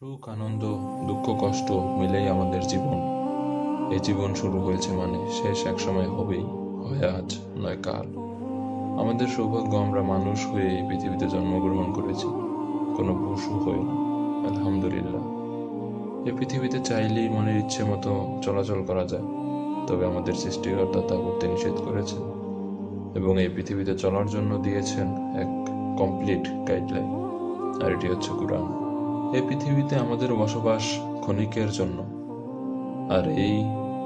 সুখ আনন্দ দুঃখ কষ্ট মিলেই আমাদের জীবন। এই জীবন শুরু হয়েছে মানে শেষ একসময় হবেই, হয় আজ নয় কাল। আমাদের সৌভাগ্য আমরা মানুষ হয়ে এই পৃথিবীতে জন্মগ্রহণ করেছি, কোনো পশু হয়ে না। আলহামদুলিল্লাহ। এই পৃথিবীতে চাইলেই মনের ইচ্ছে মতো চলাচল করা যায়, তবে আমাদের সৃষ্টিকর্তা তা করতে নিষেধ করেছেন এবং এই পৃথিবীতে চলার জন্য দিয়েছেন এক কমপ্লিট গাইডলাইন, আর এটি হচ্ছে কুরআন। এই পৃথিবীতে আমাদের বসবাস ক্ষণিকের জন্য, আর এই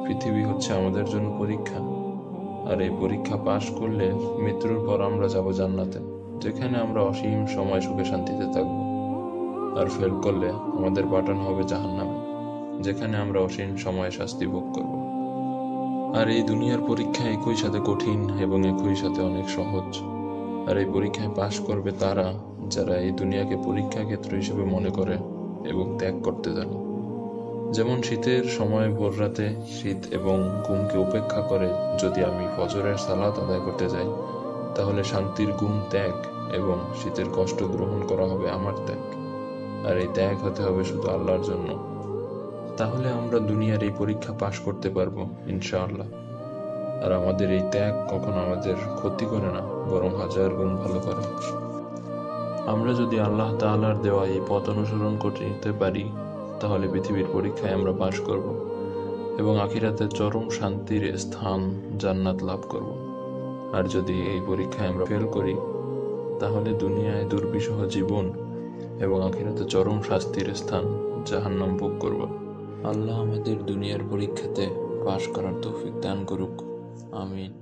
পৃথিবী হচ্ছে আমাদের জন্য পরীক্ষা। আর এই পরীক্ষা পাশ করলে মৃত্যুর পর আমরা যাব জান্নাতে, যেখানে আমরা অসীম সময় সুখে শান্তিতে থাকব। আর ফেল করলে আমাদের পাঠানো হবে জাহান্নামে, যেখানে আমরা অসীম সময় শাস্তি ভোগ করব। আর এই দুনিয়ার পরীক্ষা একই সাথে কঠিন এবং একই সাথে অনেক সহজ। আর এই পরীক্ষায় পাশ করবে তারা যারা এই দুনিয়াকে পরীক্ষা ক্ষেত্র হিসেবে মনে করে এবং ত্যাগ করতে জানে। যেমন শীতের সময় ভোর রাতে শীত এবং ঘুমকে উপেক্ষা করে যদি আমি ফজরের সালাত আদায় করতে যাই, তাহলে শান্তির ঘুম ত্যাগ এবং শীতের কষ্ট গ্রহণ করা হবে আমার ত্যাগ। আর এই ত্যাগ হতে হবে শুধু আল্লাহর জন্য। তাহলে আমরা দুনিয়ার এই পরীক্ষা পাশ করতে পারবো ইনশাআল্লাহ। আর আমাদের এই ত্যাগ কখনো আমাদের ক্ষতি করে না, বরং 1000 গুণ ভালো করে। আমরা যদি আল্লাহ তাআলার দেওয়া এই পথ অনুসরণ করতে পারি, তাহলে পৃথিবীর পরীক্ষায় আমরা পাশ করব এবং আখিরাতে চরম শান্তির স্থান জান্নাত লাভ করব। আর যদি এই পরীক্ষায় আমরা ফেল করি, তাহলে দুনিয়ায় দুর্বিষহ জীবন এবং আখিরাতে চরম শাস্তির স্থান জাহান্নাম ভোগ করব। আল্লাহ আমাদের দুনিয়ার পরীক্ষাতে পাশ করার তৌফিক দান করুক। আমিন।